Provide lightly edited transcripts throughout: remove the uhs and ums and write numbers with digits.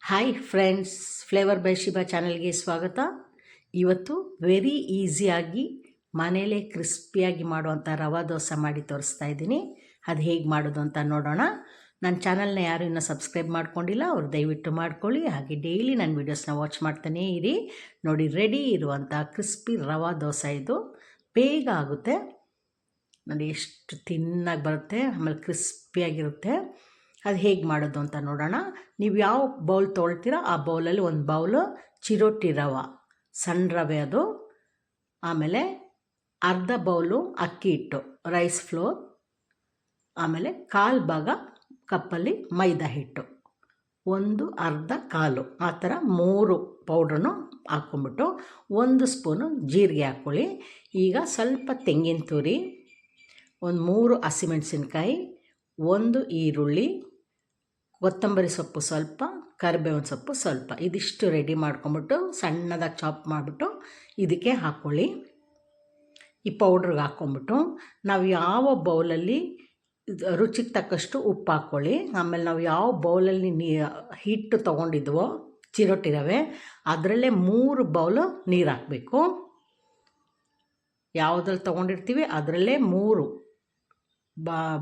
Hi friends, flavour by Shiba ಚಾನಲ್ಗೆ ಸ್ವಾಗತ. ಇವತ್ತು ವೆರಿ ಈಸಿಯಾಗಿ ಮನೇಲೇ ಕ್ರಿಸ್ಪಿಯಾಗಿ ಮಾಡುವಂಥ ರವಾ ದೋಸೆ ಮಾಡಿ ತೋರಿಸ್ತಾ ಇದ್ದೀನಿ. ಅದು ಹೇಗೆ ಮಾಡೋದು ಅಂತ ನೋಡೋಣ. ನನ್ನ ಚಾನಲ್ನ ಯಾರು ಇನ್ನೂ ಸಬ್ಸ್ಕ್ರೈಬ್ ಮಾಡ್ಕೊಂಡಿಲ್ಲ ಅವ್ರು ದಯವಿಟ್ಟು ಮಾಡ್ಕೊಳ್ಳಿ. ಹಾಗೆ ಡೈಲಿ ನನ್ನ ವೀಡಿಯೋಸ್ನ ವಾಚ್ ಮಾಡ್ತಾನೇ ಇರಿ. ನೋಡಿ, ರೆಡಿ ಇರುವಂಥ ಕ್ರಿಸ್ಪಿ ರವಾ ದೋಸೆ ಇದು. ಬೇಗ ಆಗುತ್ತೆ ನೋಡಿ, ಎಷ್ಟು ತಿನ್ನಾಗಿ ಬರುತ್ತೆ, ಆಮೇಲೆ ಕ್ರಿಸ್ಪಿಯಾಗಿರುತ್ತೆ. ಅದು ಹೇಗೆ ಮಾಡೋದು ಅಂತ ನೋಡೋಣ. ನೀವು ಯಾವ ಬೌಲ್ ತೊಗೊಳ್ತೀರೋ ಆ ಬೌಲಲ್ಲಿ ಒಂದು ಬೌಲು ಚಿರೋಟಿ ರವೆ, ಸಣ್ಣ ರವೆ ಅದು. ಆಮೇಲೆ ಅರ್ಧ ಬೌಲು ಅಕ್ಕಿ ಹಿಟ್ಟು, ರೈಸ್ ಫ್ಲೋರ್. ಆಮೇಲೆ ಕಾಲು ಭಾಗ ಕಪ್ಪಲ್ಲಿ ಮೈದಾ ಹಿಟ್ಟು, ಒಂದು ಅರ್ಧ ಕಾಲು, ಆ ಥರ 3 ಪೌಡ್ರನ್ನು ಹಾಕ್ಕೊಂಬಿಟ್ಟು 1 ಸ್ಪೂನು ಜೀರಿಗೆ ಹಾಕ್ಕೊಳ್ಳಿ. ಈಗ ಸ್ವಲ್ಪ ತೆಂಗಿನ ತುರಿ, ಒಂದು 3 ಹಸಿಮೆಣಸಿನ್ಕಾಯಿ, 1 ಈರುಳ್ಳಿ, ಕೊತ್ತಂಬರಿ ಸೊಪ್ಪು ಸ್ವಲ್ಪ, ಕರಿಬೇವಿನ ಸೊಪ್ಪು ಸ್ವಲ್ಪ, ಇದಿಷ್ಟು ರೆಡಿ ಮಾಡ್ಕೊಂಬಿಟ್ಟು ಸಣ್ಣದಾಗಿ ಚಾಪ್ ಮಾಡಿಬಿಟ್ಟು ಇದಕ್ಕೆ ಹಾಕ್ಕೊಳ್ಳಿ. ಈ ಪೌಡ್ರಿಗೆ ಹಾಕ್ಕೊಂಬಿಟ್ಟು ನಾವು ಯಾವ ಬೌಲಲ್ಲಿ ರುಚಿಗೆ ತಕ್ಕಷ್ಟು ಉಪ್ಪು ಹಾಕ್ಕೊಳ್ಳಿ. ಆಮೇಲೆ ನಾವು ಯಾವ ಬೌಲಲ್ಲಿ ಹಿಟ್ಟು ತೊಗೊಂಡಿದ್ವೋ ಚಿರೋಟಿ ರವೆ, ಅದರಲ್ಲೇ 3 ಬೌಲು ನೀರು ಹಾಕಬೇಕು. ಯಾವುದ್ರಲ್ಲಿ ತೊಗೊಂಡಿರ್ತೀವಿ ಅದರಲ್ಲೇ 3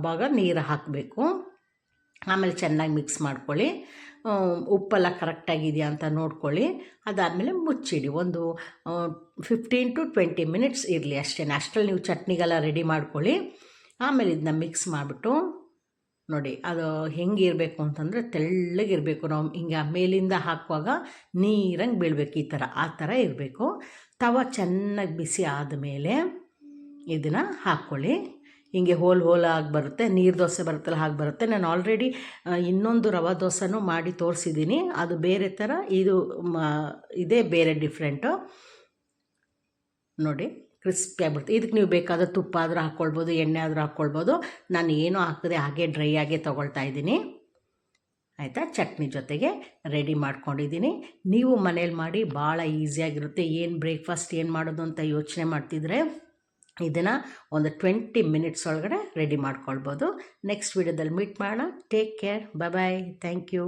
ಭಾಗ ನೀರು ಹಾಕಬೇಕು. ಆಮೇಲೆ ಚೆನ್ನಾಗಿ ಮಿಕ್ಸ್ ಮಾಡ್ಕೊಳ್ಳಿ. ಉಪ್ಪೆಲ್ಲ ಕರೆಕ್ಟಾಗಿದೆಯಾ ಅಂತ ನೋಡ್ಕೊಳ್ಳಿ. ಅದಾದಮೇಲೆ ಮುಚ್ಚಿಡಿ. ಒಂದು 15 to 20 ಮಿನಿಟ್ಸ್ ಇರಲಿ ಅಷ್ಟೇ. ಅಷ್ಟರಲ್ಲಿ ನೀವು ಚಟ್ನಿಗೆಲ್ಲ ರೆಡಿ ಮಾಡ್ಕೊಳ್ಳಿ. ಆಮೇಲೆ ಇದನ್ನ ಮಿಕ್ಸ್ ಮಾಡಿಬಿಟ್ಟು ನೋಡಿ, ಅದು ಹೆಂಗಿರಬೇಕು ಅಂತಂದರೆ ತೆಳ್ಳಗಿರಬೇಕು. ನಾವು ಹಿಂಗೆ ಮೇಲಿಂದ ಹಾಕುವಾಗ ನೀರಂಗೆ ಬೀಳಬೇಕು, ಆ ಥರ ಇರಬೇಕು. ತವ ಚೆನ್ನಾಗಿ ಬಿಸಿ ಆದಮೇಲೆ ಇದನ್ನು ಹಾಕ್ಕೊಳ್ಳಿ. ಹಿಂಗೆ ಹೋಲಾಗಿ ಬರುತ್ತೆ, ನೀರು ದೋಸೆ ಬರುತ್ತಲ್ಲ ಹಾಗೆ ಬರುತ್ತೆ. ನಾನು ಆಲ್ರೆಡಿ ಇನ್ನೊಂದು ರವಾ ದೋಸೆನೂ ಮಾಡಿ ತೋರಿಸಿದ್ದೀನಿ, ಅದು ಬೇರೆ ಥರ, ಇದೇ ಬೇರೆ ಡಿಫ್ರೆಂಟು. ನೋಡಿ, ಕ್ರಿಸ್ಪಿಯಾಗಿಬಿಡುತ್ತೆ. ಇದಕ್ಕೆ ನೀವು ಬೇಕಾದ ತುಪ್ಪ ಆದರೂ ಹಾಕ್ಕೊಳ್ಬೋದು, ಎಣ್ಣೆ ಆದರೂ ಹಾಕ್ಕೊಳ್ಬೋದು. ನಾನು ಏನೂ ಹಾಕದೆ ಹಾಗೆ ಡ್ರೈ ಆಗೇ ತೊಗೊಳ್ತಾ ಇದ್ದೀನಿ. ಆಯಿತಾ? ಚಟ್ನಿ ಜೊತೆಗೆ ರೆಡಿ ಮಾಡ್ಕೊಂಡಿದ್ದೀನಿ. ನೀವು ಮನೇಲಿ ಮಾಡಿ, ಭಾಳ ಈಸಿಯಾಗಿರುತ್ತೆ. ಏನು ಬ್ರೇಕ್ಫಾಸ್ಟ್ ಏನು ಮಾಡೋದು ಅಂತ ಯೋಚನೆ ಮಾಡ್ತಿದ್ರೆ ಇದನ್ನು ಒಂದು 20 ಮಿನಿಟ್ಸ್ ಒಳಗಡೆ ರೆಡಿ ಮಾಡ್ಕೊಳ್ಬೋದು. ನೆಕ್ಸ್ಟ್ ವೀಡಿಯೋದಲ್ಲಿ ಮೀಟ್ ಮಾಡೋಣ. Take care, bye, thank you.